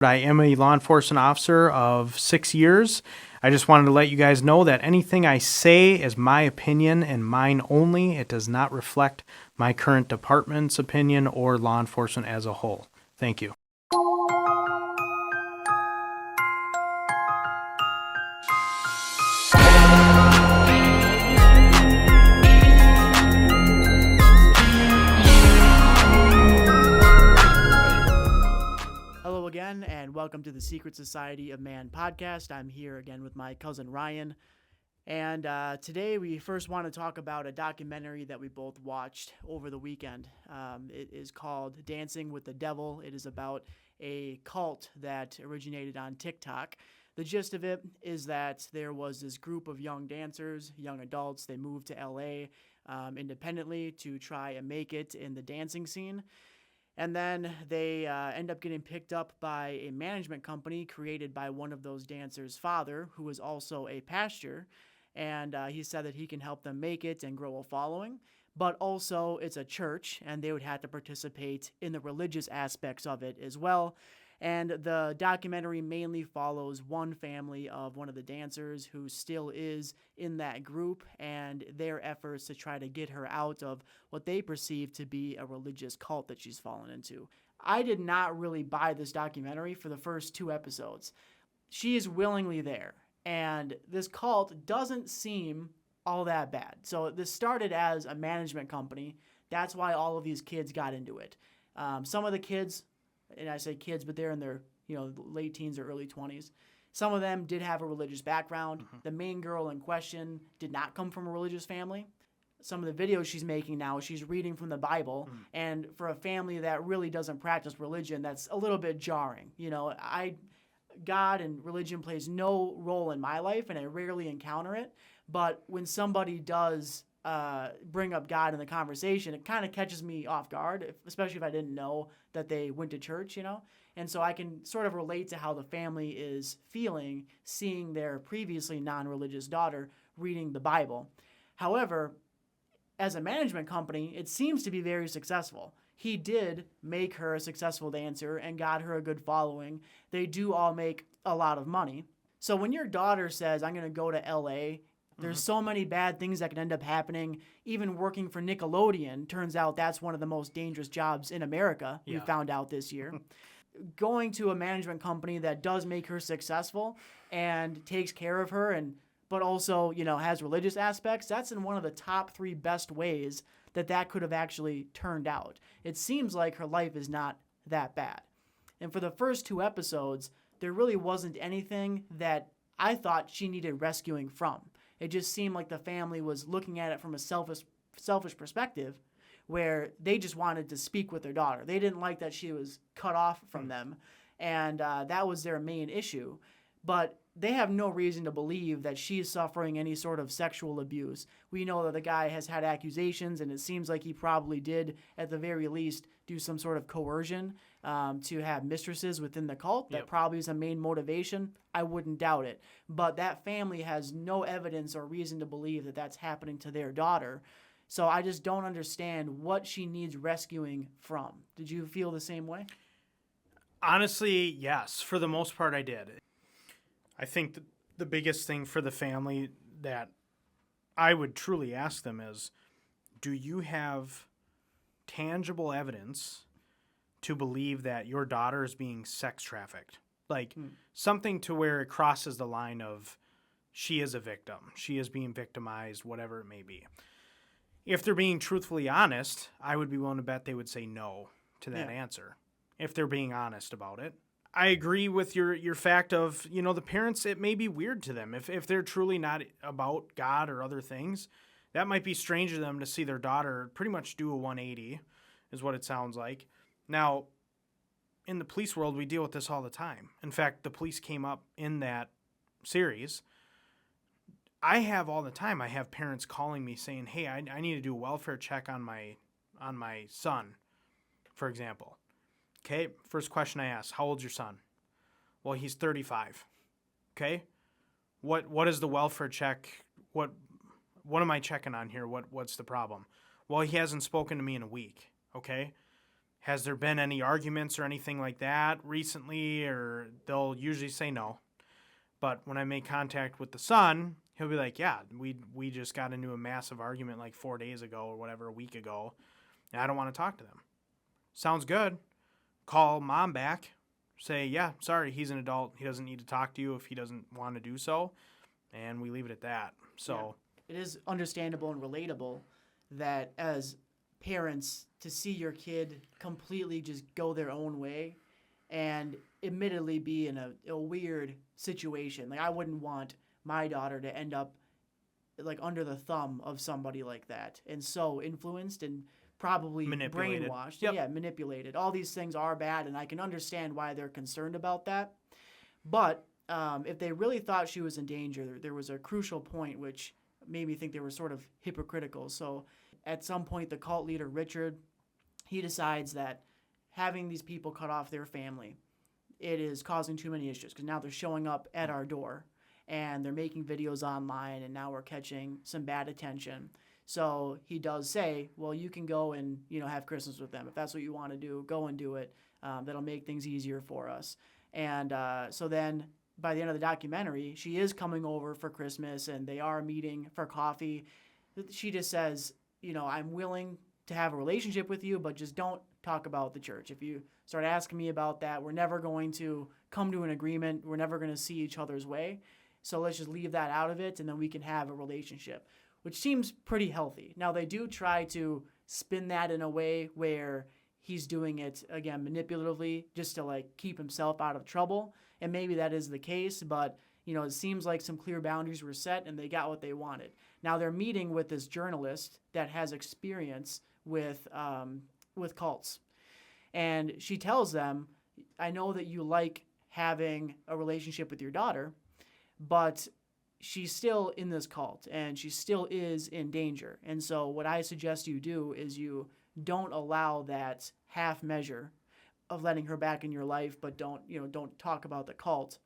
I am a law enforcement officer of 6 years. I just wanted to let you guys know that anything I say is my opinion and mine only. It does not reflect my current department's opinion or law enforcement as a whole. Thank you. Hello again, and welcome to the Secret Society of Man podcast. I'm here again with my cousin Ryan, and today we first want to talk about a documentary that we both watched over the weekend. It is called Dancing with the Devil. It is about a cult that originated on TikTok. The gist of it is that there was this group of young dancers, young adults. They moved to LA independently to try and make it in the dancing scene. And then they end up getting picked up by a management company created by one of those dancers' father, who is also a pastor. And he said that he can help them make it and grow a following. But also it's a church, and they would have to participate in the religious aspects of it as well. And the documentary mainly follows one family of one of the dancers who still is in that group and their efforts to try to get her out of what they perceive to be a religious cult that she's fallen into. I did not really buy this documentary for the first 2 episodes. She is willingly there, and this cult doesn't seem all that bad. So this started as a management company. That's why all of these kids got into it. Some of the kids, and I say kids, but they're in their late teens or early 20s. Some of them did have a religious background. Mm-hmm. The main girl in question did not come from a religious family. Some of the videos she's making now, she's reading from the Bible. Mm-hmm. And for a family that really doesn't practice religion, that's a little bit jarring. God and religion plays no role in my life, and I rarely encounter it. But when somebody does bring up God in the conversation, it kind of catches me off guard, especially if I didn't know that they went to church, And so I can sort of relate to how the family is feeling seeing their previously non-religious daughter reading the Bible. However, as a management company, it seems to be very successful. He did make her a successful dancer and got her a good following. They do all make a lot of money. So when your daughter says, I'm going to go to LA, there's so many bad things that can end up happening. Even working for Nickelodeon, turns out that's one of the most dangerous jobs in America, we found out this year. Going to a management company that does make her successful and takes care of her, but also has religious aspects, that's in one of the top 3 best ways that could have actually turned out. It seems like her life is not that bad. And for the first 2 episodes, there really wasn't anything that I thought she needed rescuing from. It just seemed like the family was looking at it from a selfish perspective, where they just wanted to speak with their daughter. They didn't like that she was cut off from them, and that was their main issue. But they have no reason to believe that she is suffering any sort of sexual abuse. We know that the guy has had accusations, and it seems like he probably did, at the very least, do some sort of coercion to have mistresses within the cult. That probably is a main motivation. I wouldn't doubt it. But that family has no evidence or reason to believe that that's happening to their daughter. So I just don't understand what she needs rescuing from. Did you feel the same way? Honestly, yes. For the most part, I did. I think the biggest thing for the family that I would truly ask them is, do you have tangible evidence to believe that your daughter is being sex trafficked? Like something to where it crosses the line of she is a victim, she is being victimized, whatever it may be. If they're being truthfully honest, I would be willing to bet they would say no to that answer, if they're being honest about it. I agree with your fact of, the parents, it may be weird to them. If they're truly not about God or other things, that might be strange to them to see their daughter pretty much do a 180, is what it sounds like. Now, in the police world, we deal with this all the time. In fact, the police came up in that series. I have all the time. I have parents calling me saying, hey, I need to do a welfare check on my son, for example. Okay, first question I ask, how old's your son? Well, he's 35. Okay, what is the welfare check? What am I checking on here? What's the problem? Well, he hasn't spoken to me in a week. Okay, has there been any arguments or anything like that recently? Or they'll usually say no. But when I make contact with the son, he'll be like, yeah, we just got into a massive argument like 4 days ago or whatever, a week ago, and I don't want to talk to them. Sounds good. Call mom back. Say, yeah, sorry, he's an adult. He doesn't need to talk to you if he doesn't want to do so. And we leave it at that. So it is understandable and relatable that as parents, to see your kid completely just go their own way and admittedly be in a weird situation. Like, I wouldn't want my daughter to end up like under the thumb of somebody like that and so influenced and probably brainwashed. Yep. Yeah, manipulated. All these things are bad, and I can understand why they're concerned about that. But if they really thought she was in danger, there was a crucial point which made me think they were sort of hypocritical. So at some point, the cult leader, Richard, he decides that having these people cut off their family, it is causing too many issues because now they're showing up at our door and they're making videos online, and now we're catching some bad attention. So he does say, well, you can go and, have Christmas with them. If that's what you want to do, go and do it. That'll make things easier for us. And so then by the end of the documentary, she is coming over for Christmas and they are meeting for coffee. She just says, I'm willing to have a relationship with you, but just don't talk about the church. If you start asking me about that, we're never going to come to an agreement. We're never going to see each other's way. So let's just leave that out of it, and then we can have a relationship, which seems pretty healthy. Now, they do try to spin that in a way where he's doing it, again, manipulatively, just to, keep himself out of trouble. And maybe that is the case, but, it seems like some clear boundaries were set and they got what they wanted. Now, they're meeting with this journalist that has experience with cults. And she tells them, I know that you like having a relationship with your daughter, but she's still in this cult and she still is in danger. And so what I suggest you do is you don't allow that half measure of letting her back in your life, but don't talk about the cult.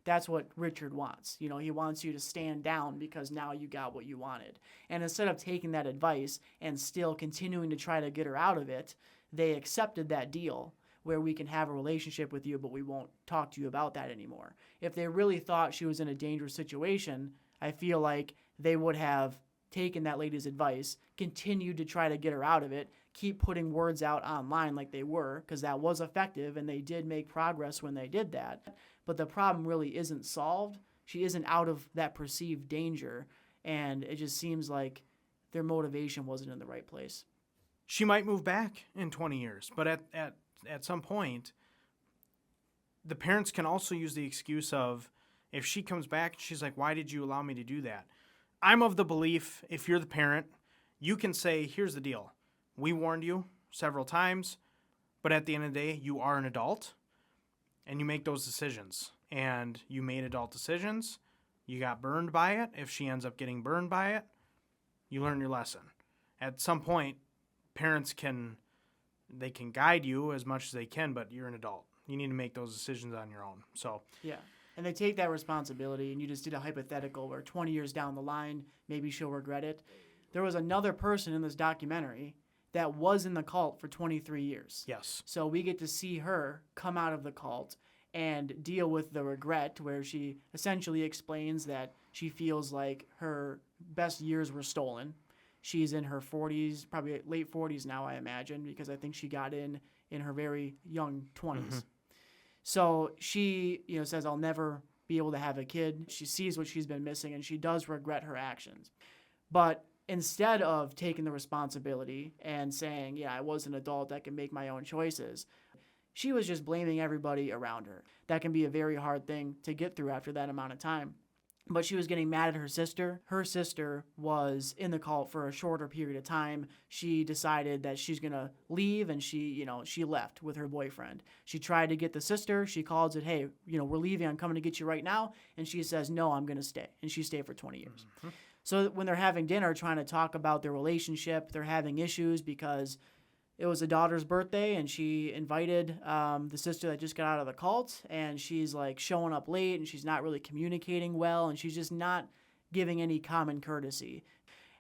That's what Richard wants. He wants you to stand down because now you got what you wanted. And instead of taking that advice and still continuing to try to get her out of it, they accepted that deal where we can have a relationship with you, but we won't talk to you about that anymore. If they really thought she was in a dangerous situation, I feel like they would have taken that lady's advice, continued to try to get her out of it, keep putting words out online like they were, because that was effective and they did make progress when they did that. But the problem really isn't solved. She isn't out of that perceived danger, and it just seems like their motivation wasn't in the right place. She might move back in 20 years, but at some point, the parents can also use the excuse of, if she comes back, she's like, why did you allow me to do that? I'm of the belief, if you're the parent, you can say, here's the deal. We warned you several times, but at the end of the day, you are an adult, and you make those decisions. And you made adult decisions. You got burned by it. If she ends up getting burned by it, you learn your lesson. At some point, parents can guide you as much as they can, but you're an adult. You need to make those decisions on your own. So yeah, and they take that responsibility, and you just did a hypothetical where 20 years down the line, maybe she'll regret it. There was another person in this documentary that was in the cult for 23 years. Yes. So we get to see her come out of the cult and deal with the regret, where she essentially explains that she feels like her best years were stolen. She's in her 40s, probably late 40s now, I imagine, because I think she got in her very young 20s. Mm-hmm. So she, says, I'll never be able to have a kid. She sees what she's been missing, and she does regret her actions. But instead of taking the responsibility and saying, yeah, I was an adult, I can make my own choices, she was just blaming everybody around her. That can be a very hard thing to get through after that amount of time. But she was getting mad at her sister. Her sister was in the cult for a shorter period of time. She decided that she's going to leave, and she left with her boyfriend. She tried to get the sister. She calls it, hey, we're leaving. I'm coming to get you right now. And she says, no, I'm going to stay. And she stayed for 20 years. Mm-hmm. So when they're having dinner, trying to talk about their relationship, they're having issues because it was a daughter's birthday, and she invited the sister that just got out of the cult, and she's showing up late, and she's not really communicating well, and she's just not giving any common courtesy.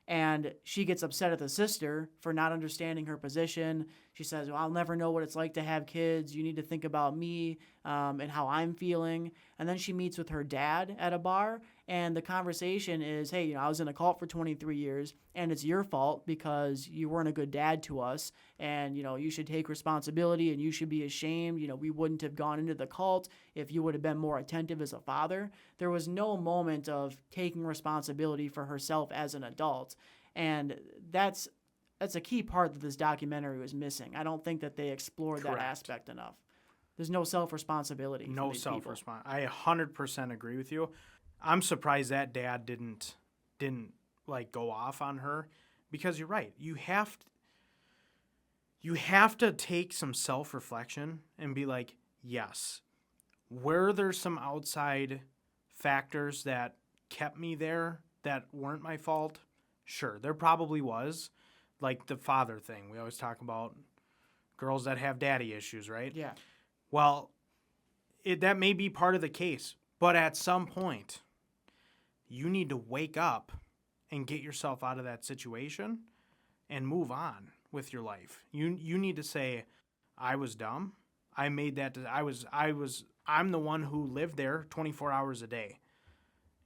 And she gets upset at the sister for not understanding her position. She says, well, I'll never know what it's like to have kids. You need to think about me and how I'm feeling. And then she meets with her dad at a bar, and the conversation is, hey, I was in a cult for 23 years, and it's your fault because you weren't a good dad to us, and, you should take responsibility, and you should be ashamed. We wouldn't have gone into the cult if you would have been more attentive as a father. There was no moment of taking responsibility for herself as an adult, and that's a key part that this documentary was missing. I don't think that they explored that aspect enough. There's no self-responsibility. No self-responsibility. I 100% agree with you. I'm surprised that dad didn't like go off on her, because you're right. You have to take some self-reflection and be like, yes, were there some outside factors that kept me there that weren't my fault? Sure, there probably was. Like the father thing. We always talk about girls that have daddy issues, right? Yeah. Well, that may be part of the case, but at some point, you need to wake up and get yourself out of that situation and move on with your life. You need to say, I was dumb. I made that. I'm the one who lived there 24 hours a day.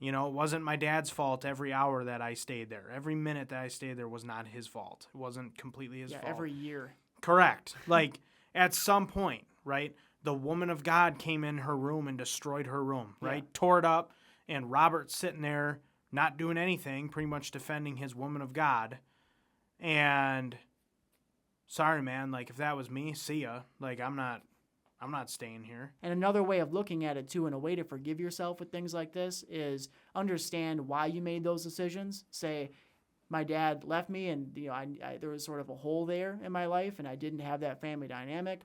It wasn't my dad's fault every hour that I stayed there. Every minute that I stayed there was not his fault. It wasn't completely his fault. Every year. Correct. Like, at some point, right, the woman of God came in her room and destroyed her room, right? Yeah. Tore it up, and Robert's sitting there not doing anything, pretty much defending his woman of God. And, sorry, man, like, if that was me, see ya. Like, I'm not staying here. And another way of looking at it, too, and a way to forgive yourself with things like this is understand why you made those decisions. Say, my dad left me, and there was sort of a hole there in my life, and I didn't have that family dynamic.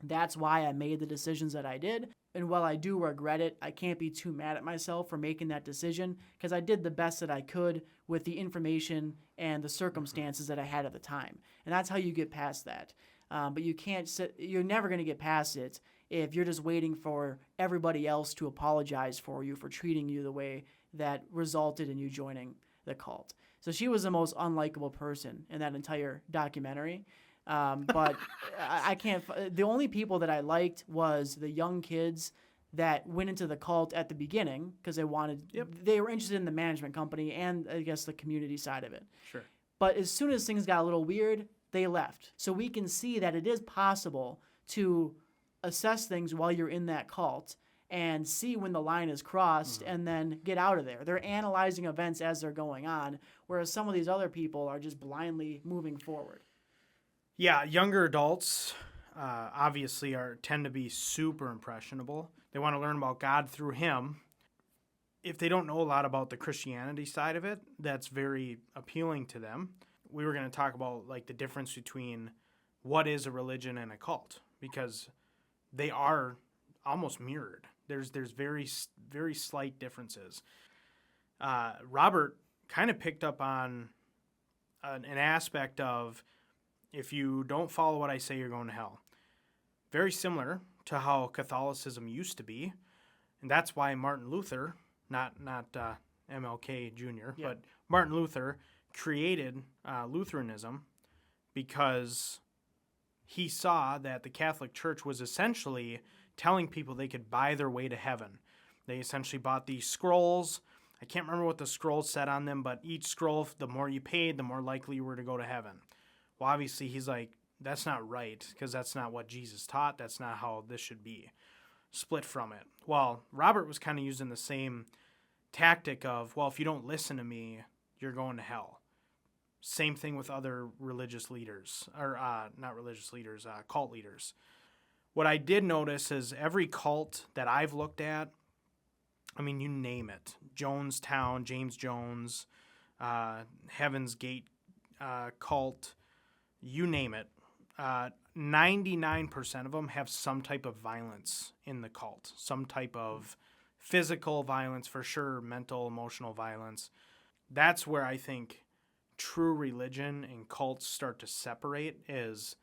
That's why I made the decisions that I did. And while I do regret it, I can't be too mad at myself for making that decision, because I did the best that I could with the information and the circumstances that I had at the time. And that's how you get past that. But you're never going to get past it if you're just waiting for everybody else to apologize for you for treating you the way that resulted in you joining the cult. So she was the most unlikable person in that entire documentary. But I can't. The only people that I liked was the young kids that went into the cult at the beginning because they were interested in the management company and I guess the community side of it. Sure. But as soon as things got a little weird, they left. So we can see that it is possible to assess things while you're in that cult and see when the line is crossed and then get out of there. They're analyzing events as they're going on, whereas some of these other people are just blindly moving forward. Yeah, younger adults obviously tend to be super impressionable. They want to learn about God through Him. If they don't know a lot about the Christianity side of it, that's very appealing to them. We were going to talk about like the difference between what is a religion and a cult, because they are almost mirrored. There's very, very slight differences. Robert kind of picked up on an aspect of, if you don't follow what I say, you're going to hell. Very similar to how Catholicism used to be. And that's why Martin Luther, not MLK Jr., but Martin Luther created Lutheranism, because he saw that the Catholic Church was essentially telling people they could buy their way to heaven. They essentially bought these scrolls. I can't remember what the scrolls said on them, but each scroll, the more you paid, the more likely you were to go to heaven. Well, obviously, he's like, that's not right, because that's not what Jesus taught. That's not how this should be. Split from it. Well, Robert was kind of using the same tactic of, well, if you don't listen to me, you're going to hell. Same thing with other religious leaders, or not religious leaders, cult leaders. What I did notice is every cult that I've looked at, I mean, you name it, Jonestown, James Jones, Heaven's Gate cult, you name it, 99% of them have some type of violence in the cult, some type of physical violence for sure, mental, emotional violence. That's where I think true religion and cults start to separate, is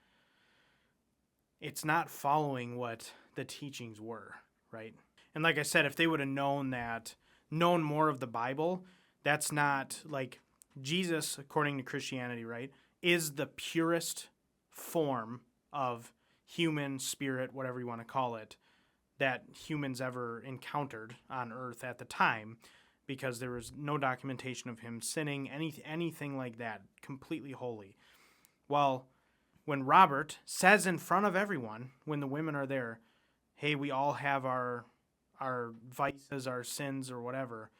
it's not following what the teachings were, right? And like I said, if they would have known more of the Bible, that's not like Jesus, according to Christianity, right, is the purest form of human spirit, whatever you want to call it, that humans ever encountered on Earth at the time, because there was no documentation of him sinning, anything like that, completely holy. Well, when Robert says in front of everyone, when the women are there, hey, we all have our vices, our sins, or whatever,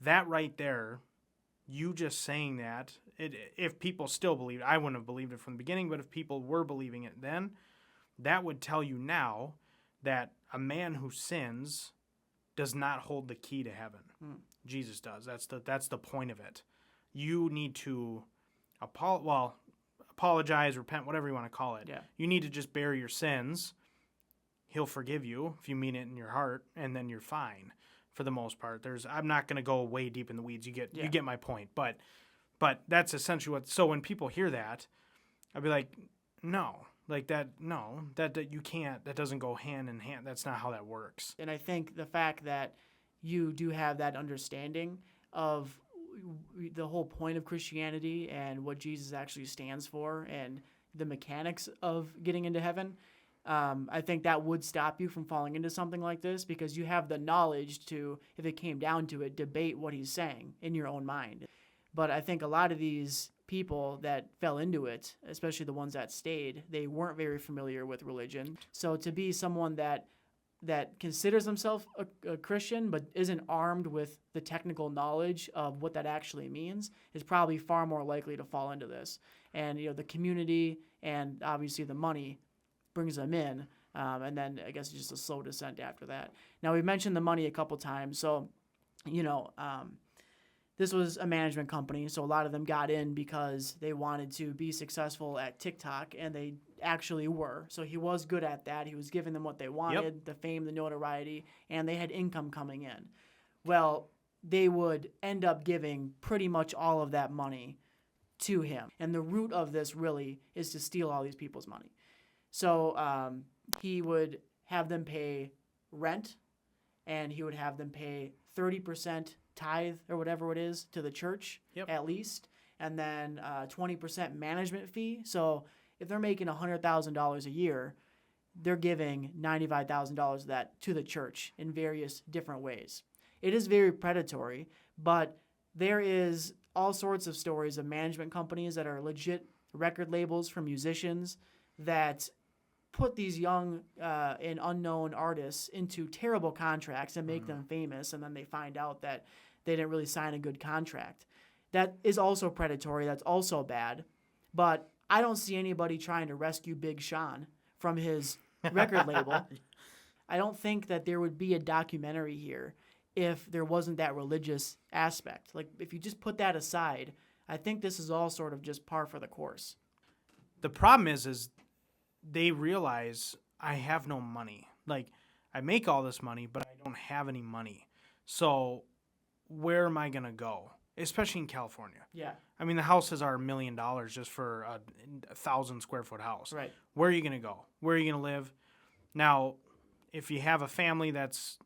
that right there, you just saying that, if people still believe it, I wouldn't have believed it from the beginning, but if people were believing it then, that would tell you now that a man who sins does not hold the key to heaven. Jesus does. That's the point of it. You need to apologize, repent, whatever you want to call it. Yeah. You need to just bear your sins. He'll forgive you if you mean it in your heart, and then you're fine for the most part. I'm not going to go way deep in the weeds. You get my point. But that's essentially what. So when people hear that, I'd be like, no. Like that, no, that you can't, that doesn't go hand in hand. That's not how that works. And I think the fact that you do have that understanding of the whole point of Christianity and what Jesus actually stands for and the mechanics of getting into heaven, I think that would stop you from falling into something like this, because you have the knowledge to, if it came down to it, debate what he's saying in your own mind. But I think a lot of these people that fell into it, especially the ones that stayed, they weren't very familiar with religion. So to be someone that considers himself a Christian but isn't armed with the technical knowledge of what that actually means is probably far more likely to fall into this. And the community and obviously the money brings them in, and then I guess it's just a slow descent after that. Now, we mentioned the money a couple times, so this was a management company, so a lot of them got in because they wanted to be successful at TikTok, and they actually were. So he was good at that. He was giving them what they wanted, the fame, the notoriety, and they had income coming in. Well, they would end up giving pretty much all of that money to him. And the root of this really is to steal all these people's money. So he would have them pay rent, and he would have them pay 30% tithe or whatever it is to the church at least, and then 20% management fee. So if they're making $100,000 a year, they're giving $95,000 of that to the church in various different ways. It is very predatory, but there is all sorts of stories of management companies that are legit record labels for musicians that put these young and unknown artists into terrible contracts and make them famous, and then they find out that they didn't really sign a good contract. That is also predatory. That's also bad. But I don't see anybody trying to rescue Big Sean from his record label. I don't think that there would be a documentary here if there wasn't that religious aspect. Like, if you just put that aside, I think this is all sort of just par for the course. The problem is they realize I have no money. Like, I make all this money, but I don't have any money. So where am I going to go? Especially in California. Yeah. I mean, the houses are $1 million just for a 1,000 square foot house. Right. Where are you going to go? Where are you going to live? Now, if you have a family that's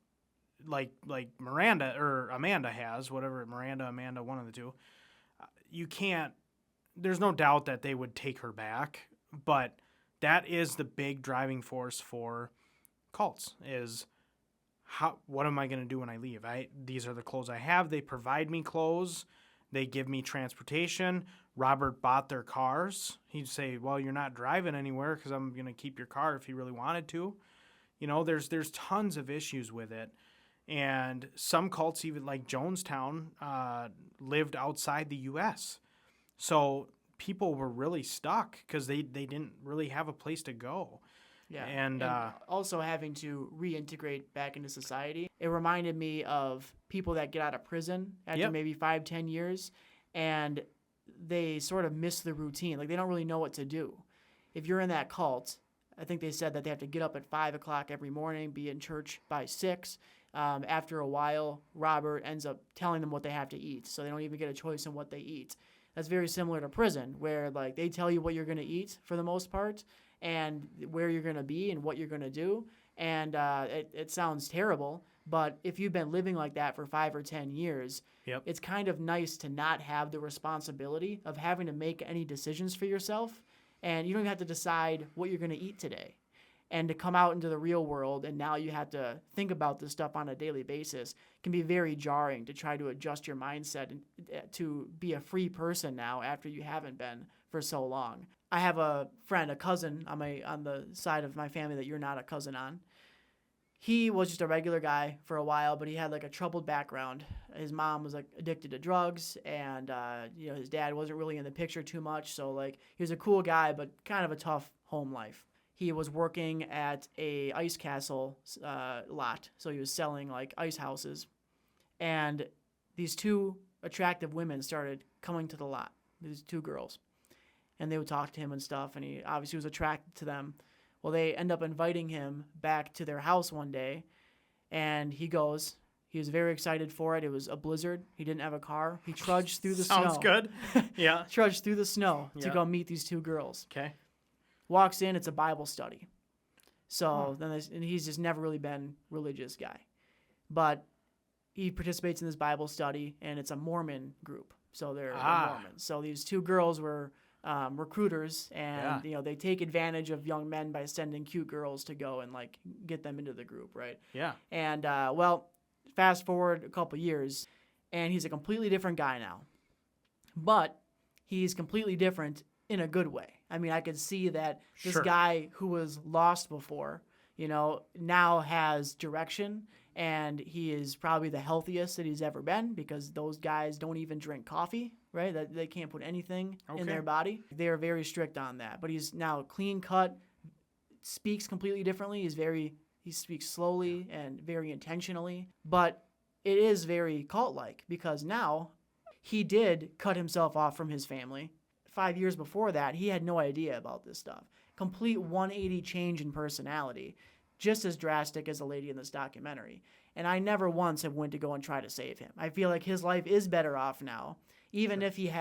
like Miranda or Amanda has, whatever, Amanda, one of the two, you can't, there's no doubt that they would take her back, but that is the big driving force for cults is what am I going to do when I leave? These are the clothes I have. They provide me clothes. They give me transportation. Robert bought their cars. He'd say, well, you're not driving anywhere because I'm going to keep your car if he really wanted to. There's tons of issues with it. And some cults, even like Jonestown, lived outside the U.S. So people were really stuck because they didn't really have a place to go. Yeah, and also having to reintegrate back into society. It reminded me of people that get out of prison after maybe 5-10 years, and they sort of miss the routine. Like, they don't really know what to do. If you're in that cult, I think they said that they have to get up at 5 o'clock every morning, be in church by 6. After a while, Robert ends up telling them what they have to eat, so they don't even get a choice in what they eat. That's very similar to prison, where like they tell you what you're going to eat for the most part, and where you're going to be and what you're going to do. And it sounds terrible, but if you've been living like that for 5 or 10 years, it's kind of nice to not have the responsibility of having to make any decisions for yourself and you don't even have to decide what you're going to eat today. And to come out into the real world, and now you have to think about this stuff on a daily basis, can be very jarring to try to adjust your mindset and to be a free person now after you haven't been for so long. I have a friend, a cousin on the side of my family that you're not a cousin on. He was just a regular guy for a while, but he had like a troubled background. His mom was like addicted to drugs, and his dad wasn't really in the picture too much. So like he was a cool guy, but kind of a tough home life. He was working at a ice castle lot, so he was selling like ice houses, and these two attractive women started coming to the lot. These two girls, and they would talk to him and stuff, and he obviously was attracted to them. Well, they end up inviting him back to their house one day, and he goes. He was very excited for it. It was a blizzard. He didn't have a car. He trudged through the snow. Sounds good. Yeah. Trudged through the snow to go meet these two girls. Okay. Walks in, it's a Bible study. So and he's just never really been a religious guy. But he participates in this Bible study, and it's a Mormon group. So they're Mormons. So these two girls were recruiters, and they take advantage of young men by sending cute girls to go and like get them into the group, right? Yeah. And fast forward a couple years, and he's a completely different guy now. But he's completely different in a good way. I mean, I could see that this guy who was lost before, now has direction, and he is probably the healthiest that he's ever been, because those guys don't even drink coffee, right? That they can't put anything in their body. They are very strict on that. But he's now clean cut, speaks completely differently. He speaks slowly and very intentionally. But it is very cult-like, because now he did cut himself off from his family. 5 years before that, he had no idea about this stuff. Complete 180 change in personality, just as drastic as the lady in this documentary. And I never once have went to go and try to save him. I feel like his life is better off now, even if he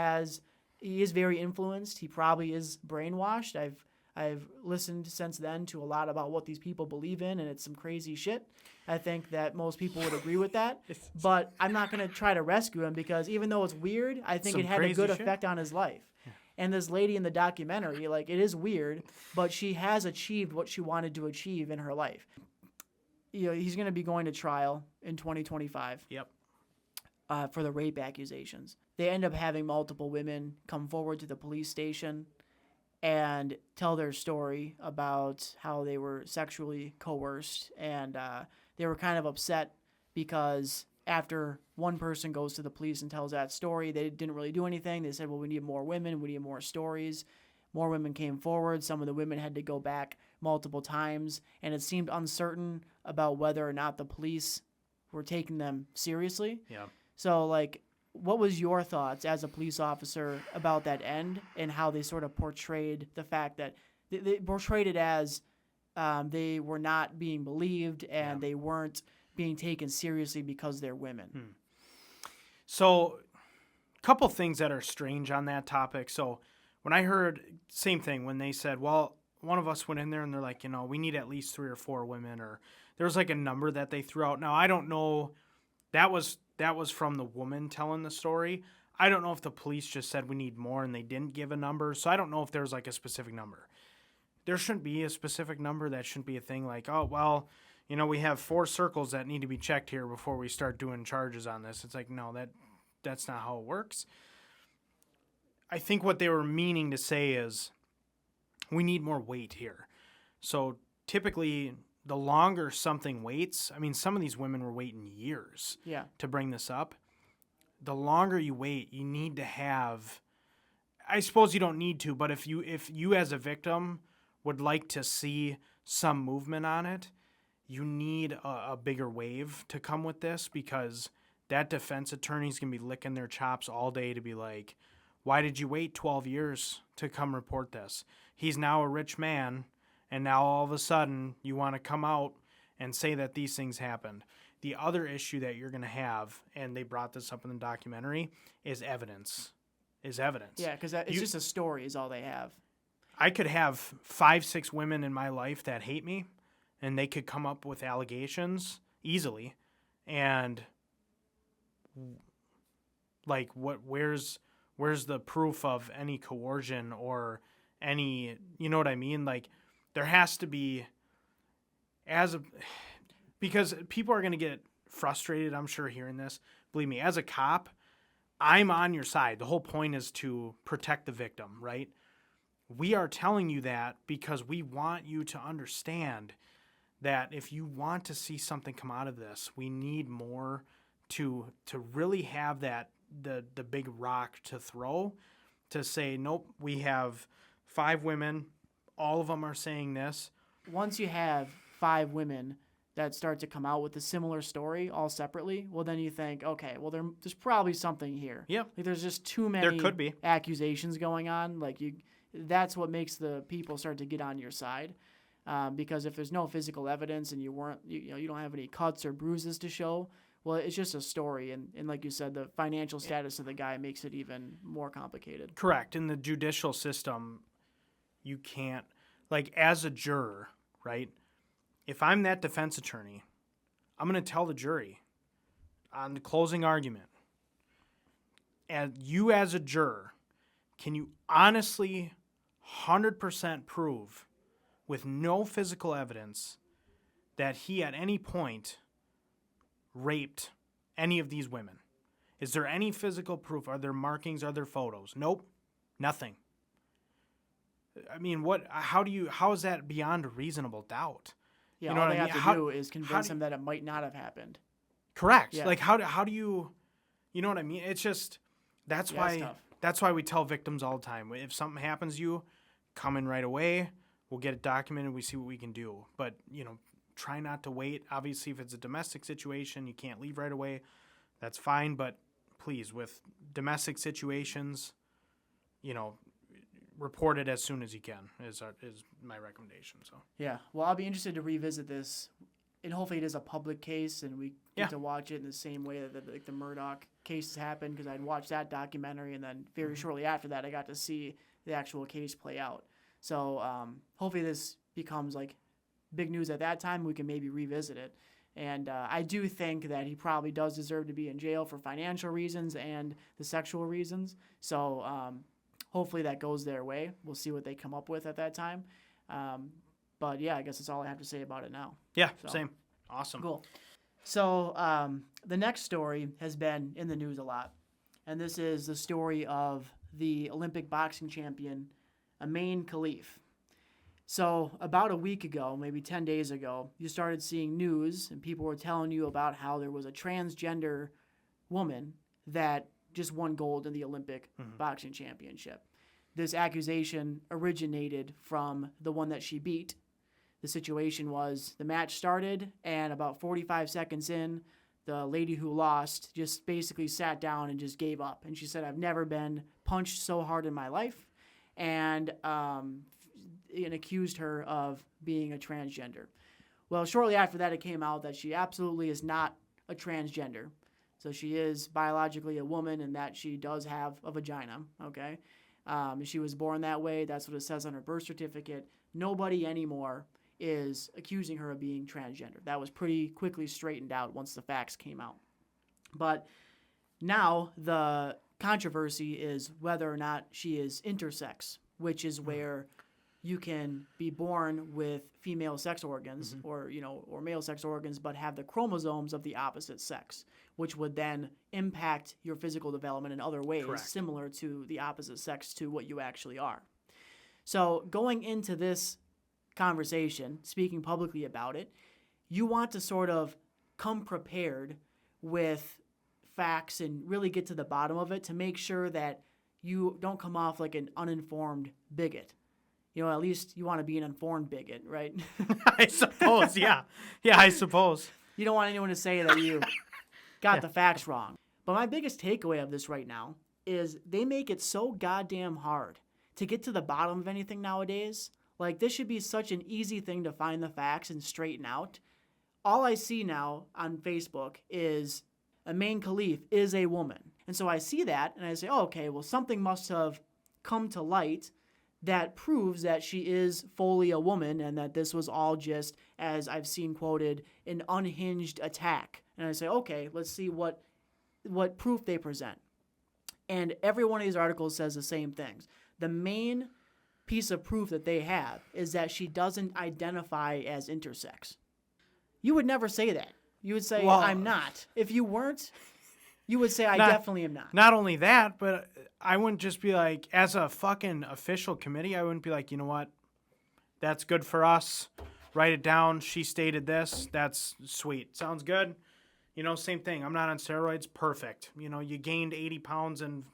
is very influenced. He probably is brainwashed. I've listened since then to a lot about what these people believe in, and it's some crazy shit. I think that most people would agree with that. But I'm not going to try to rescue him, because even though it's weird, I think it had a good effect on his life. And this lady in the documentary, like, it is weird, but she has achieved what she wanted to achieve in her life. He's going to be going to trial in 2025. Yep. For the rape accusations. They end up having multiple women come forward to the police station and tell their story about how they were sexually coerced, and they were kind of upset because after one person goes to the police and tells that story, they didn't really do anything. They said, well, we need more women. We need more stories. More women came forward. Some of the women had to go back multiple times, and it seemed uncertain about whether or not the police were taking them seriously. Yeah. So, like, what was your thoughts as a police officer about that end, and how they sort of portrayed the fact that they portrayed it as they were not being believed, and they weren't being taken seriously because they're women? So, a couple things that are strange on that topic. So, when I heard, same thing, when they said, well, one of us went in there and they're like, we need at least 3 or 4 women, or there was like a number that they threw out. Now, I don't know, that was from the woman telling the story. I don't know if the police just said we need more and they didn't give a number. So I don't know if there's like a specific number. There shouldn't be a specific number. That shouldn't be a thing like, oh, well, we have 4 circles that need to be checked here before we start doing charges on this. It's like, no, that's not how it works. I think what they were meaning to say is we need more weight here. So typically, the longer something waits, I mean, some of these women were waiting years to bring this up. The longer you wait, you need to have, I suppose you don't need to, but if you as a victim would like to see some movement on it, you need a bigger wave to come with this, because that defense attorney's going to be licking their chops all day to be like, why did you wait 12 years to come report this? He's now a rich man, and now all of a sudden you want to come out and say that these things happened. The other issue that you're going to have, and they brought this up in the documentary, is evidence. Yeah, because it's just a story is all they have. I could have 5, 6 women in my life that hate me, and they could come up with allegations easily. And, like, where's the proof of any coercion or any, you know what I mean? Like, there has to be, because people are going to get frustrated, I'm sure, hearing this. Believe me, as a cop, I'm on your side. The whole point is to protect the victim, right? We are telling you that because we want you to understand that if you want to see something come out of this, we need more to really have that the big rock to throw to say, nope, we have 5 women, all of them are saying this. Once you have 5 women that start to come out with a similar story all separately, well, then you think, okay, well, there's probably something here. Yep. Like, there's just too many There could be accusations going on. Like, that's what makes the people start to get on your side. Because if there's no physical evidence and you don't have any cuts or bruises to show, well, it's just a story. And like you said, the financial status of the guy makes it even more complicated. Correct. In the judicial system, you can't, like, as a juror, right? If I'm that defense attorney, I'm going to tell the jury on the closing argument, and you as a juror, can you honestly 100% prove with no physical evidence that he at any point raped any of these women? Is there any physical proof? Are there markings? Are there photos? Nope. Nothing. I mean, how is that beyond a reasonable doubt? Yeah, you know all what they I mean? have to do is convince him that it might not have happened. Correct. Yeah. Like, how do you know what I mean? It's just, that's why we tell victims all the time, if something happens to you, come in right away. We'll get it documented. We see what we can do. But, try not to wait. Obviously, if it's a domestic situation, you can't leave right away. That's fine. But please, with domestic situations, report it as soon as you can is my recommendation. So yeah, well, I'll be interested to revisit this, and hopefully it is a public case, and we get to watch it in the same way that the Murdoch case happened, because I'd watched that documentary, and then very shortly after that, I got to see the actual case play out. So hopefully this becomes like big news at that time. We can maybe revisit it. And I do think that he probably does deserve to be in jail for financial reasons and the sexual reasons. So hopefully that goes their way. We'll see what they come up with at that time. But yeah, I guess that's all I have to say about it now. Yeah, same. Awesome. Cool. So the next story has been in the news a lot. And this is the story of the Olympic boxing champion, Imane Khelif. So about a week ago, maybe 10 days ago, you started seeing news and people were telling you about how there was a transgender woman that just won gold in the Olympic boxing championship. This accusation originated from the one that she beat. The situation was the match started, and about 45 seconds in, the lady who lost just basically sat down and just gave up. And she said, "I've never been punched so hard in my life," and accused her of being a transgender. Well, shortly after that, it came out that she absolutely is not a transgender. So she is biologically a woman, and that she does have a vagina, okay? She was born that way. That's what it says on her birth certificate. Nobody anymore is accusing her of being transgender. That was pretty quickly straightened out once the facts came out. But now the controversy is whether or not she is intersex, which is where you can be born with female sex organs or male sex organs, but have the chromosomes of the opposite sex, which would then impact your physical development in other ways, similar to the opposite sex to what you actually are. So going into this conversation, speaking publicly about it, you want to sort of come prepared with facts and really get to the bottom of it to make sure that you don't come off like an uninformed bigot. At least you want to be an informed bigot, right? I suppose, yeah. Yeah, I suppose. You don't want anyone to say that you got the facts wrong. But my biggest takeaway of this right now is they make it so goddamn hard to get to the bottom of anything nowadays. Like, this should be such an easy thing to find the facts and straighten out. All I see now on Facebook is Imane Khelif is a woman. And so I see that and I say, oh, okay, well, something must have come to light that proves that she is fully a woman and that this was all just, as I've seen quoted, an unhinged attack. And I say, okay, let's see what proof they present. And every one of these articles says the same things. The main piece of proof that they have is that she doesn't identify as intersex. You would never say that. You would say, Well, I'm not. If you weren't, you would say, I Not- definitely am not. Not only that, but I wouldn't just be like, as a fucking official committee, I wouldn't be like, you know what? That's good for us. Write it down. She stated this. That's sweet. Sounds good. You know, same thing. I'm not on steroids. Perfect. You know, you gained 80 pounds in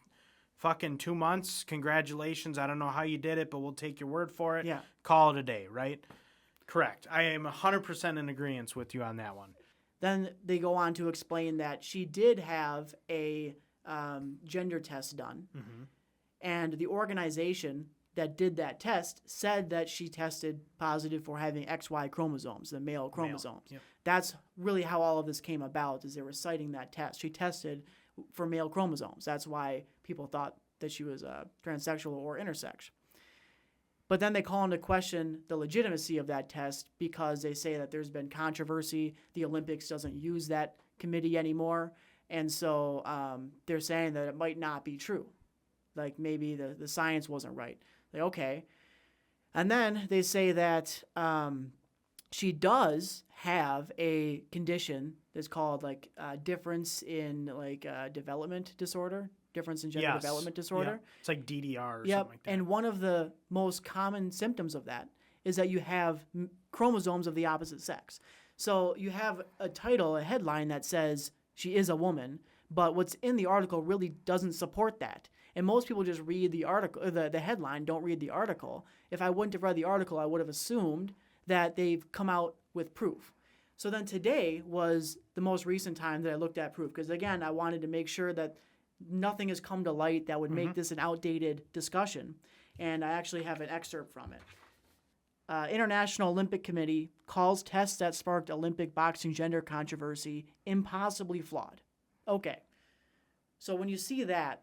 fucking 2 months. Congratulations. I don't know how you did it, but we'll take your word for it. Yeah. Call it a day, right? Correct. I am 100% in agreement with you on that one. Then they go on to explain that she did have a gender test done. Mm-hmm. And the organization that did that test said that she tested positive for having XY chromosomes, the male chromosomes. Yep. That's really how all of this came about, is they were citing that test. She tested for male chromosomes. That's why people thought that she was transsexual or intersex. But then they call into question the legitimacy of that test because they say that there's been controversy. The Olympics doesn't use that committee anymore. And so they're saying that it might not be true. Like maybe the science wasn't right. Like, okay. And then they say that she does have a condition that's called like difference in like development disorder. Difference in gender development disorder. Yeah. It's like DDR or Yep. something like that. And one of the most common symptoms of that is that you have chromosomes of the opposite sex. So you have a title, a headline that says she is a woman, but what's in the article really doesn't support that. And most people just read the article, the headline, don't read the article. If I wouldn't have read the article, I would have assumed that they've come out with proof. So then today was the most recent time that I looked at proof because, again, I wanted to make sure that nothing has come to light that would make this an outdated discussion. And I actually have an excerpt from it. International Olympic Committee calls tests that sparked Olympic boxing gender controversy impossibly flawed. Okay. So when you see that,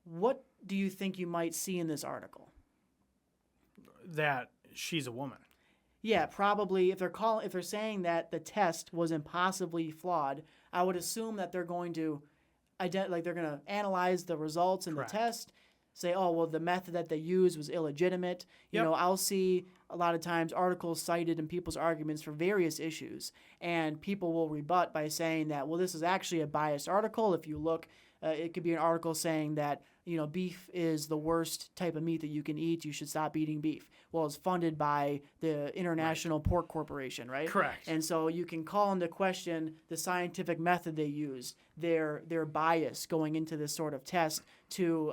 what do you think you might see in this article? That she's a woman. Yeah, probably. If they're saying that the test was impossibly flawed, I would assume that they're going to they're going to analyze the results in Correct. the test, say, oh, well, the method that they used was illegitimate. You know, I'll see a lot of times articles cited in people's arguments for various issues, and people will rebut by saying that, well, this is actually a biased article. If you look, it could be an article saying that, you know, beef is the worst type of meat that you can eat. You should stop eating beef. Well, it's funded by the International Pork Corporation, right? Correct. And so you can call into question the scientific method they used, their bias going into this sort of test to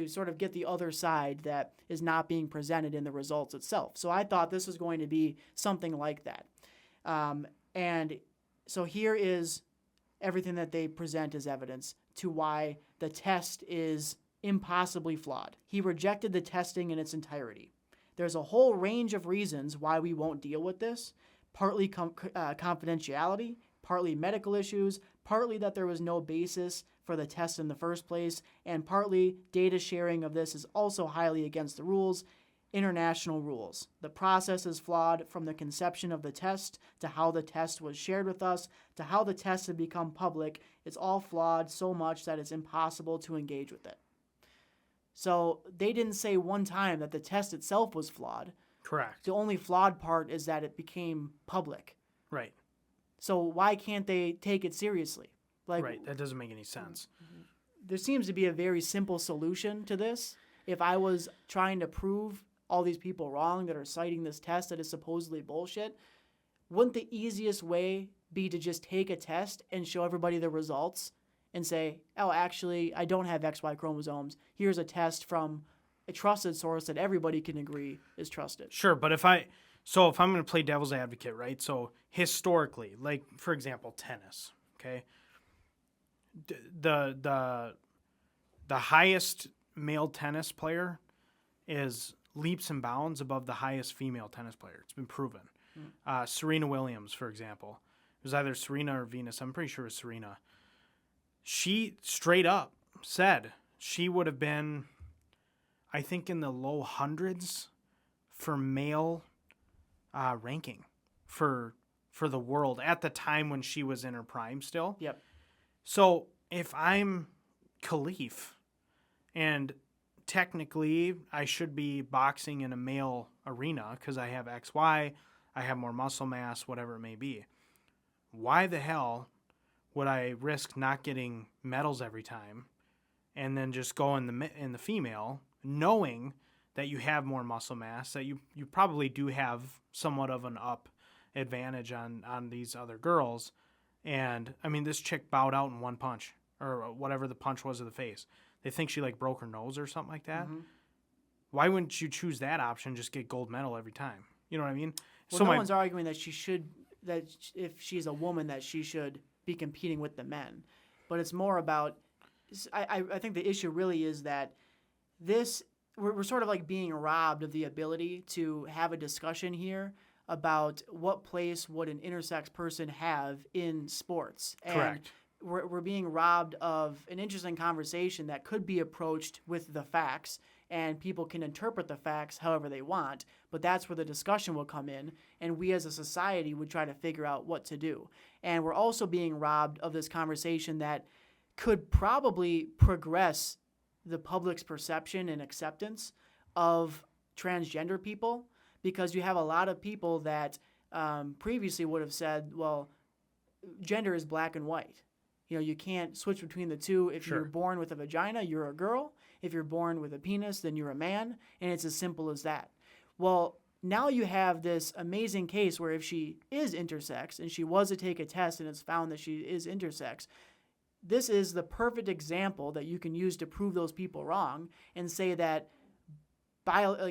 sort of get the other side that is not being presented in the results itself. So I thought this was going to be something like that. And so here is everything that they present as evidence to why the test is impossibly flawed. He rejected the testing in its entirety. There's a whole range of reasons why we won't deal with this, partly confidentiality, partly medical issues, partly that there was no basis for the test in the first place, and partly data sharing of this is also highly against the rules, international rules. The process is flawed from the conception of the test to how the test was shared with us to how the test had become public. It's all flawed so much that it's impossible to engage with it. So they didn't say one time that the test itself was flawed. Correct. The only flawed part is that it became public. Right. So why can't they take it seriously? Like, Right. That doesn't make any sense. there seems to be a very simple solution to this. If I was trying to prove all these people wrong that are citing this test that is supposedly bullshit, wouldn't the easiest way be to just take a test and show everybody the results and say, oh, actually, I don't have XY chromosomes. Here's a test from a trusted source that everybody can agree is trusted. Sure, but if I'm going to play devil's advocate, right? So historically, like for example, tennis, okay? The highest male tennis player is leaps and bounds above the highest female tennis player. It's been proven. Serena Williams, for example. It was either Serena or Venus. I'm pretty sure it was Serena. She straight up said she would have been, I think, in the low hundreds for male ranking for the world at the time when she was in her prime still. Yep. So if I'm Khelif and technically I should be boxing in a male arena because I have XY, I have more muscle mass, whatever it may be. Why the hell would I risk not getting medals every time and then just go in the female, knowing that you have more muscle mass, that you probably do have somewhat of an up advantage on these other girls. And, I mean, this chick bowed out in one punch, or whatever the punch was to the face. They think she, like, broke her nose or something like that. Mm-hmm. Why wouldn't you choose that option, just get gold medal every time? You know what I mean? Well, no one's arguing that that if she's a woman, that she should be competing with the men. But it's more about, I think the issue really is that we're sort of like being robbed of the ability to have a discussion here about what place would an intersex person have in sports. Correct. And we're being robbed of an interesting conversation that could be approached with the facts, and people can interpret the facts however they want, but that's where the discussion will come in, and we as a society would try to figure out what to do. And we're also being robbed of this conversation that could probably progress the public's perception and acceptance of transgender people, because you have a lot of people that previously would have said, well, gender is black and white. You know, you can't switch between the two. If Sure. you're born with a vagina, you're a girl. If you're born with a penis, then you're a man, and it's as simple as that. Well, now you have this amazing case where if she is intersex and she was to take a test and it's found that she is intersex, this is the perfect example that you can use to prove those people wrong and say that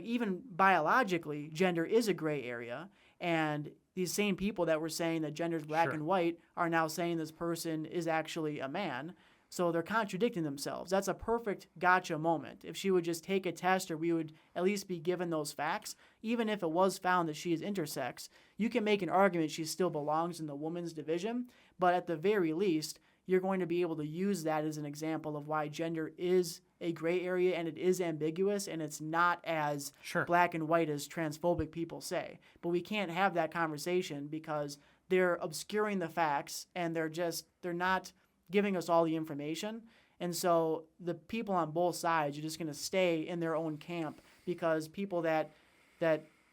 even biologically, gender is a gray area, and these same people that were saying that gender is black Sure. and white are now saying this person is actually a man. So they're contradicting themselves. That's a perfect gotcha moment. If she would just take a test, or we would at least be given those facts, even if it was found that she is intersex, you can make an argument she still belongs in the women's division, but at the very least, you're going to be able to use that as an example of why gender is a gray area and it is ambiguous and it's not as Sure. black and white as transphobic people say. But we can't have that conversation because they're obscuring the facts and they're not giving us all the information. And so the people on both sides are just going to stay in their own camp, because people that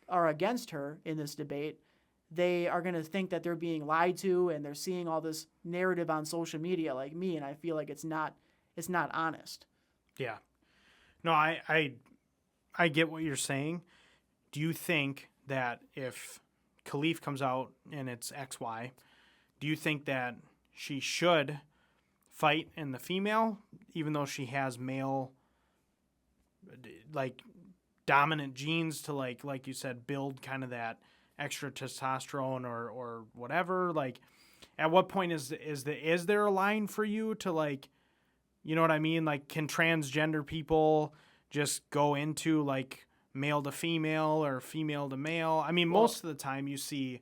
are against her in this debate, they are going to think that they're being lied to, and they're seeing all this narrative on social media like me, and I feel like it's not honest. Yeah. No, I get what you're saying. Do you think that if Khelif comes out and it's XY, do you think that she should fight in the female, even though she has male, like, dominant genes to, like you said, build kind of that extra testosterone or whatever? Like, at what point is there a line for you to, like, you know what I mean? Like, can transgender people just go into, like, male to female or female to male? I mean, most of the time you see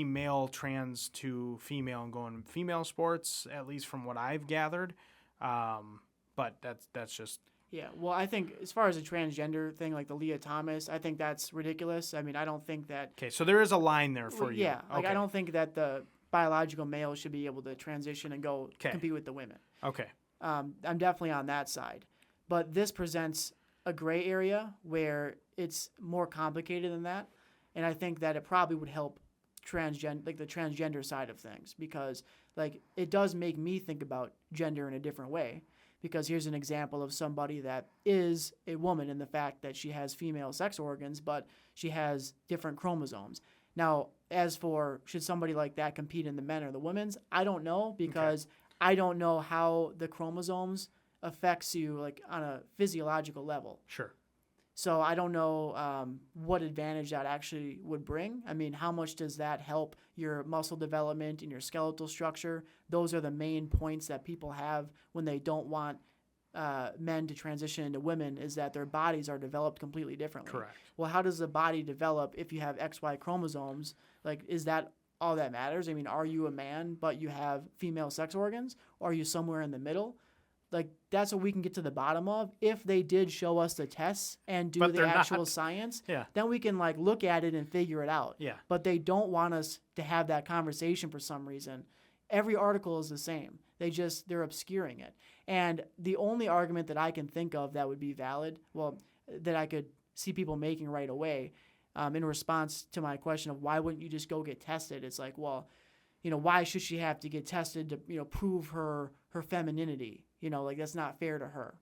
male trans to female and going female sports, at least from what I've gathered. But that's just... Yeah, well, I think as far as a transgender thing, like the Leah Thomas, I think that's ridiculous. I mean, I don't think that... Okay, so there is a line there for you. Yeah, like okay. I don't think that the biological male should be able to transition and go compete with the women. Okay. I'm definitely on that side. But this presents a gray area where it's more complicated than that. And I think that it probably would help the transgender side of things, because like it does make me think about gender in a different way. Because here's an example of somebody that is a woman in the fact that she has female sex organs, but she has different chromosomes. Now, as for should somebody like that compete in the men or the women's, I don't know, because I don't know how the chromosomes affects you like on a physiological level. Sure. So I don't know what advantage that actually would bring. I mean, how much does that help your muscle development and your skeletal structure? Those are the main points that people have when they don't want men to transition into women, is that their bodies are developed completely differently. Correct. Well, how does the body develop if you have XY chromosomes? Like, is that all that matters? I mean, are you a man but you have female sex organs? Or are you somewhere in the middle? Like, that's what we can get to the bottom of. If they did show us the tests and do the actual science, then we can, like, look at it and figure it out. Yeah. But they don't want us to have that conversation for some reason. every article is the same. They're obscuring it. And the only argument that I can think of that would be valid, that I could see people making right away, in response to my question of why wouldn't you just go get tested? It's like, well, why should she have to get tested to, prove her femininity? Like that's not fair to her.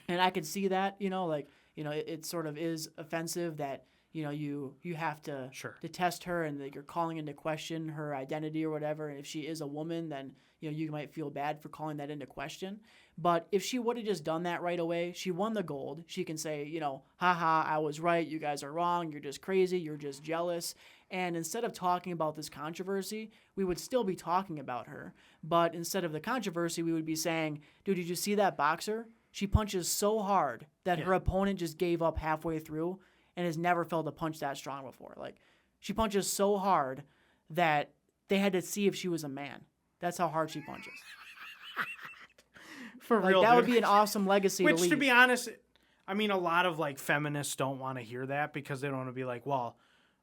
And I could see that, it sort of is offensive that, you have to test her and that you're calling into question her identity or whatever. And if she is a woman, then, you might feel bad for calling that into question. But if she would have just done that right away, she won the gold. She can say, haha, I was right. You guys are wrong. You're just crazy. You're just jealous. And instead of talking about this controversy, we would still be talking about her. But instead of the controversy, we would be saying, dude, did you see that boxer? She punches so hard that her opponent just gave up halfway through and has never felt a punch that strong before. Like, she punches so hard that they had to see if she was a man. That's how hard she punches. For real, that dude. would be an awesome legacy to leave. Which, to be honest, I mean, a lot of feminists don't want to hear that because they don't want to be like, well,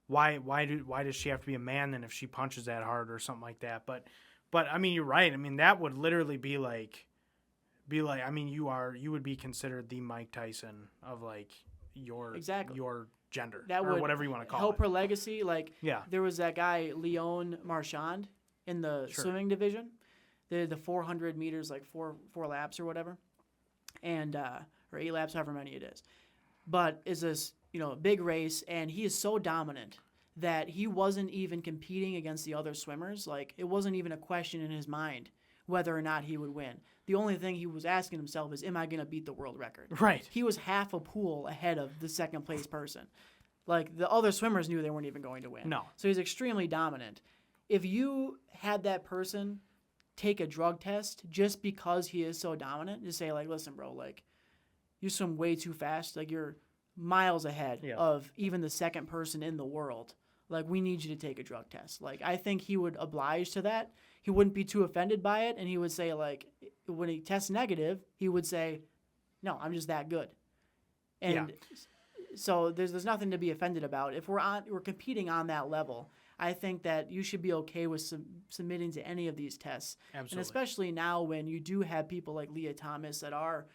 why does she have to be a man then if she punches that hard or something like that? But I mean, you're right. I mean, that would literally be like, I mean, you would be considered the Mike Tyson of your gender that or whatever you want to call it. Help her legacy. There was that guy Leon Marchand in the swimming division. The 400 meters, four laps or whatever, and or 8 laps, however many it is. But is this big race, and he is so dominant that he wasn't even competing against the other swimmers. It wasn't even a question in his mind whether or not he would win. The only thing he was asking himself is, am I going to beat the world record? Right. He was half a pool ahead of the second place person. The other swimmers knew they weren't even going to win. No. So he's extremely dominant. If you had that person take a drug test just because he is so dominant, just say, listen, bro, you swim way too fast. You're miles ahead of even the second person in the world. We need you to take a drug test. I think he would oblige to that. He wouldn't be too offended by it, and he would say, when he tests negative, he would say, no, I'm just that good. And so there's nothing to be offended about. If we're competing on that level, I think that you should be okay with submitting to any of these tests. Absolutely. And especially now when you do have people like Leah Thomas that are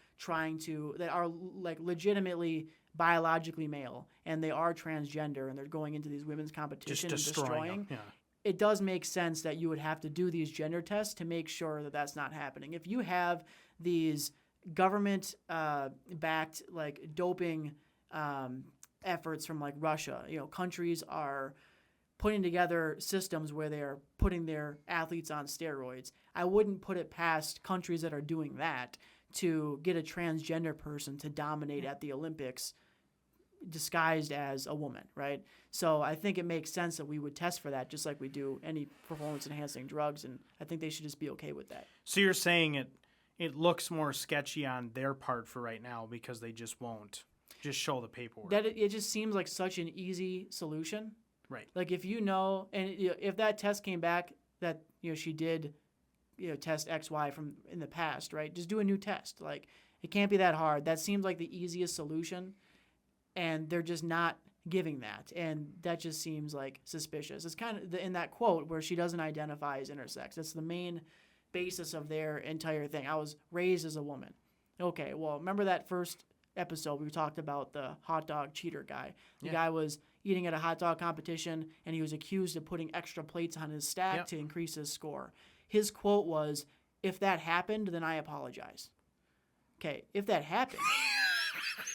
legitimately biologically male, and they are transgender, and they're going into these women's competitions and destroying. Yeah. It does make sense that you would have to do these gender tests to make sure that that's not happening. If you have these government backed doping efforts from Russia, countries are putting together systems where they are putting their athletes on steroids. I wouldn't put it past countries that are doing that to get a transgender person to dominate at the Olympics disguised as a woman, right? So I think it makes sense that we would test for that just like we do any performance-enhancing drugs, and I think they should just be okay with that. So you're saying it looks more sketchy on their part for right now because they just won't just show the paperwork. That it just seems like such an easy solution. Right. If you know, and if that test came back that she did test XY from in the past, right? Just do a new test. It can't be that hard. That seems like the easiest solution, and they're just not giving that, and that just seems suspicious. It's kind of in that quote where she doesn't identify as intersex. That's the main basis of their entire thing. I was raised as a woman. Okay, well, remember that first episode we talked about the hot dog cheater guy? The guy was eating at a hot dog competition, and he was accused of putting extra plates on his stack to increase his score. His quote was, "If that happened, then I apologize." Okay, if that happened.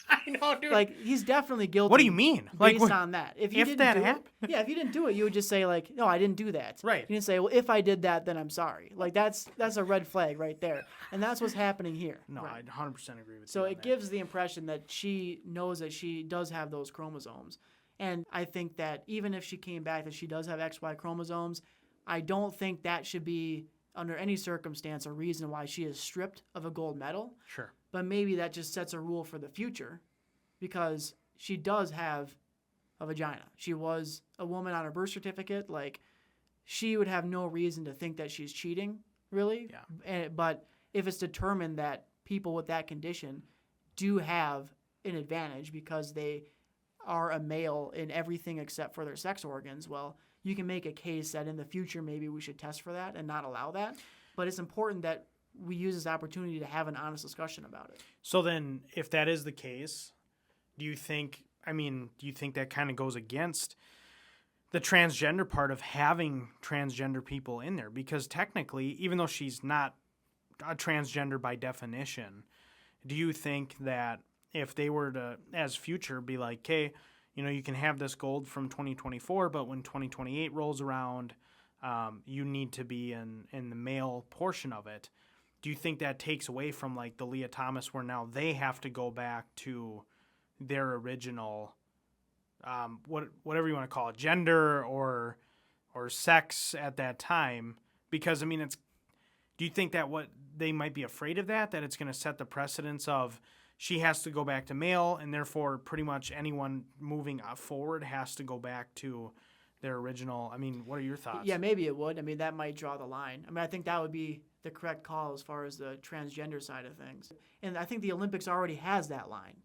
I know, dude. He's definitely guilty. What do you mean? Based on that. If that happened? Yeah, if you didn't do it, you would just say, no, I didn't do that. Right. You didn't say, well, if I did that, then I'm sorry. That's a red flag right there. And that's what's happening here. No, right. I 100% agree with you. So it gives the impression that she knows that she does have those chromosomes. And I think that even if she came back that she does have XY chromosomes, I don't think that should be, under any circumstance, a reason why she is stripped of a gold medal. Sure. But maybe that just sets a rule for the future, because she does have a vagina. She was a woman on her birth certificate. She would have no reason to think that she's cheating, really. Yeah. But if it's determined that people with that condition do have an advantage because they are a male in everything except for their sex organs, well, you can make a case that in the future maybe we should test for that and not allow that. But it's important that we use this opportunity to have an honest discussion about it. So then, if that is the case, do you think that kind of goes against the transgender part of having transgender people in there? Because technically, even though she's not a transgender by definition, do you think that if they were to, as future, be like, okay, you can have this gold from 2024, but when 2028 rolls around, you need to be in the male portion of it. Do you think that takes away from like the Leah Thomas, where now they have to go back to their original, whatever you want to call it, gender or sex at that time? Because do you think that what they might be afraid of that it's going to set the precedence of she has to go back to male, and therefore pretty much anyone moving forward has to go back to their original? What are your thoughts? Yeah, maybe it would. That might draw the line. I think that would be the correct call as far as the transgender side of things. And I think the Olympics already has that line.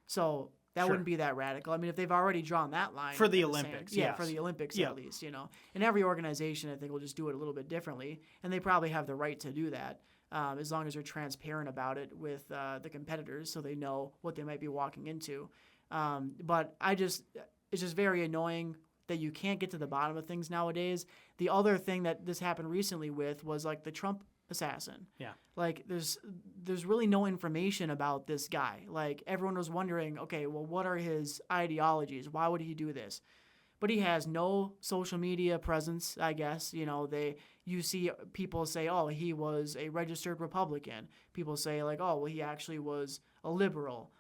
So that wouldn't be that radical. If they've already drawn that line. For the Olympics, yes. Yeah, for the Olympics at least, And every organization, I think, will just do it a little bit differently. And they probably have the right to do that as long as they're transparent about it with the competitors so they know what they might be walking into. But it's just very annoying that you can't get to the bottom of things nowadays. The other thing that this happened recently with was like the Trump assassin. Yeah. Like there's really no information about this guy. Like everyone was wondering, okay, well, what are his ideologies? Why would he do this? But he has no social media presence, I guess. You see people say, oh, he was a registered Republican. People say like, oh, well, he actually was a liberal.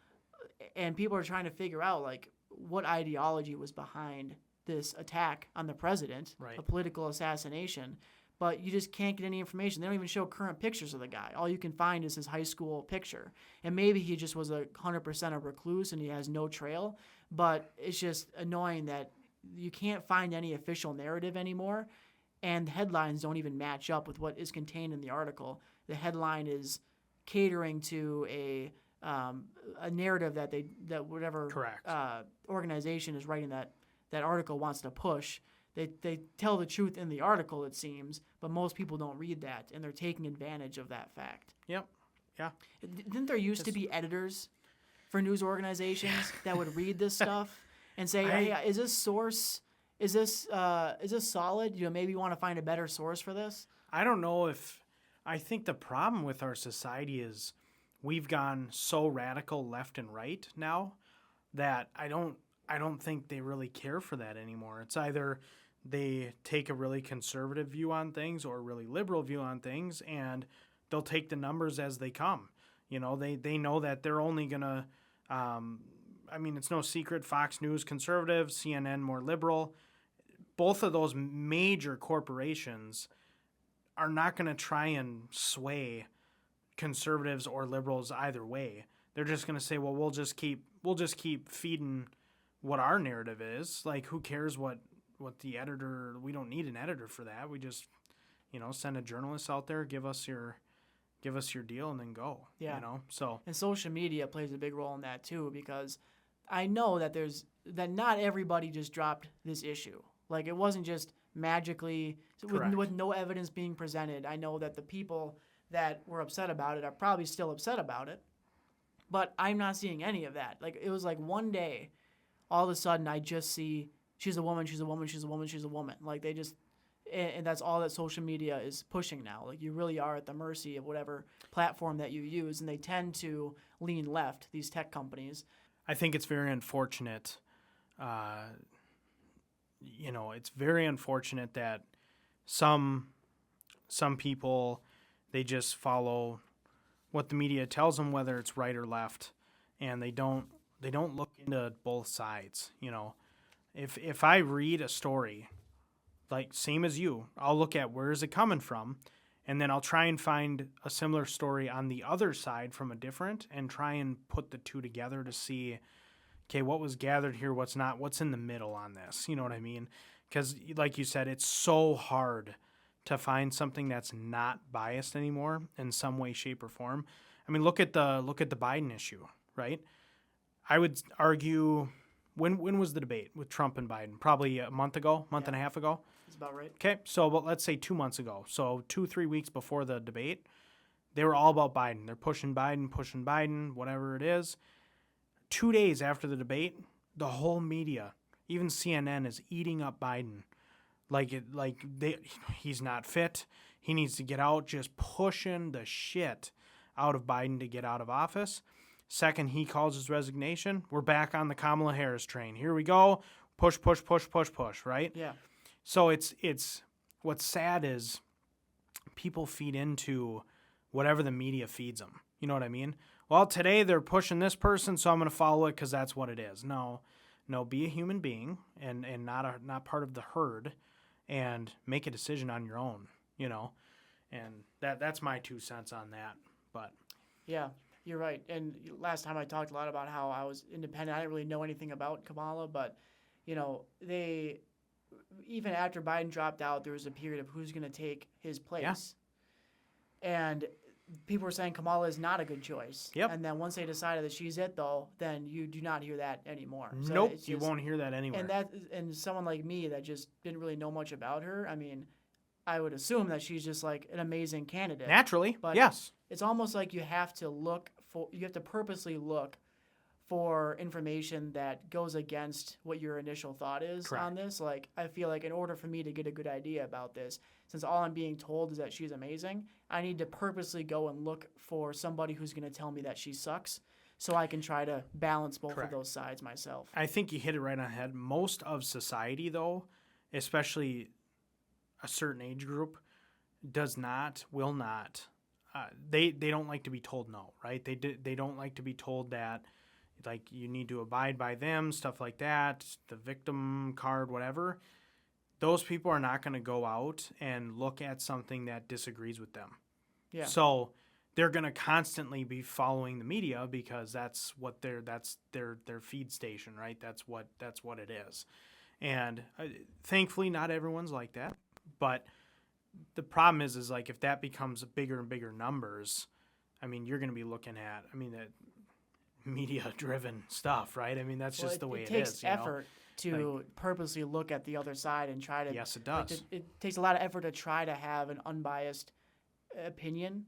And people are trying to figure out like what ideology was behind this attack on the president, right. A political assassination. But you just can't get any information. They don't even show current pictures of the guy. All you can find is his high school picture. And maybe he just was 100% a recluse and he has no trail. But it's just annoying that you can't find any official narrative anymore. And the headlines don't even match up with what is contained in the article. The headline is catering to a narrative that whatever Correct. Organization is writing that article wants to push. They tell the truth in the article, it seems, but most people don't read that, and they're taking advantage of that fact. Yep. Yeah. Didn't there used to be editors for news organizations that would read this stuff and say, hey, is this source, is this solid? Maybe you want to find a better source for this? I don't know I think the problem with our society is we've gone so radical left and right now that I don't think they really care for that anymore. It's either they take a really conservative view on things or a really liberal view on things, and they'll take the numbers as they come. They know that they're only going to, it's no secret, Fox News conservative, CNN more liberal. Both of those major corporations are not going to try and sway conservatives or liberals either way. They're just going to say, well, we'll just keep feeding what our narrative is. Like, who cares what the editor, we don't need an editor for that. We just, send a journalist out there, give us your deal and then go. Yeah. So. And social media plays a big role in that too, because I know that not everybody just dropped this issue. Like it wasn't just magically with no evidence being presented. I know that the people that were upset about it are probably still upset about it, but I'm not seeing any of that. Like it was like one day, all of a sudden I just see she's a woman, she's a woman, she's a woman, she's a woman. Like they just, and that's all that social media is pushing now. Like you really are at the mercy of whatever platform that you use, and they tend to lean left, these tech companies. I think it's very unfortunate. It's very unfortunate that some people, they just follow what the media tells them, whether it's right or left, and they don't look into both sides. If I read a story, like same as you, I'll look at where is it coming from, and then I'll try and find a similar story on the other side from a different, and try and put the two together to see, okay, what was gathered here, what's not, what's in the middle on this. You know what I mean? Because like you said, it's so hard to find something that's not biased anymore in some way, shape, or form. Look at the Biden issue, right? I would argue When was the debate with Trump and Biden? Probably a month ago, month and a half ago. That's about right. Okay, so let's say 2 months ago. So 2-3 weeks before the debate, they were all about Biden. They're pushing Biden, whatever it is. 2 days after the debate, the whole media, even CNN, is eating up Biden. He's not fit. He needs to get out, just pushing the shit out of Biden to get out of office. Second, he calls his resignation. We're back on the Kamala Harris train. Here we go. Push, right? Yeah. So it's what's sad is people feed into whatever the media feeds them. You know what I mean? Well, today they're pushing this person, so I'm going to follow it because that's what it is. No, be a human being and not part of the herd, and make a decision on your own. You know, and that's my 2 cents on that. But yeah, you're right. And last time I talked a lot about how I was independent. I didn't really know anything about Kamala, but they even after Biden dropped out, there was a period of who's going to take his place. Yeah. And people were saying Kamala is not a good choice. Yep. And then once they decided that she's it, though, then you do not hear that anymore. So nope, you won't hear that anywhere. And someone like me that just didn't really know much about her, I mean, I would assume that she's just like an amazing candidate. Naturally, but yes. It's almost like you have to purposely look for information that goes against what your initial thought is. Correct. On this. Like, I feel like in order for me to get a good idea about this, since all I'm being told is that she's amazing, I need to purposely go and look for somebody who's going to tell me that she sucks, so I can try to balance both Correct. Of those sides myself. I think you hit it right on the head. Most of society, though, especially a certain age group, will not. They don't like to be told no, right? They don't like to be told that, like, you need to abide by them, stuff like that, the victim card, whatever. Those people are not going to go out and look at something that disagrees with them. Yeah. So they're going to constantly be following the media because that's their feed station, right? That's what it is. And thankfully not everyone's like that, but the problem is like if that becomes bigger and bigger numbers, I mean, you're going to be looking at, that media-driven stuff, right? I mean, that's just the way it is. It takes effort to purposely look at the other side and try to... Yes, it does. It takes a lot of effort to try to have an unbiased opinion,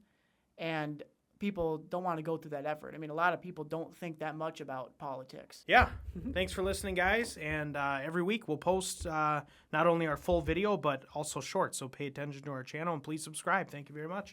and people don't want to go through that effort. I mean, a lot of people don't think that much about politics. Yeah. Thanks for listening, guys. And every week we'll post not only our full video, but also shorts. So pay attention to our channel and please subscribe. Thank you very much.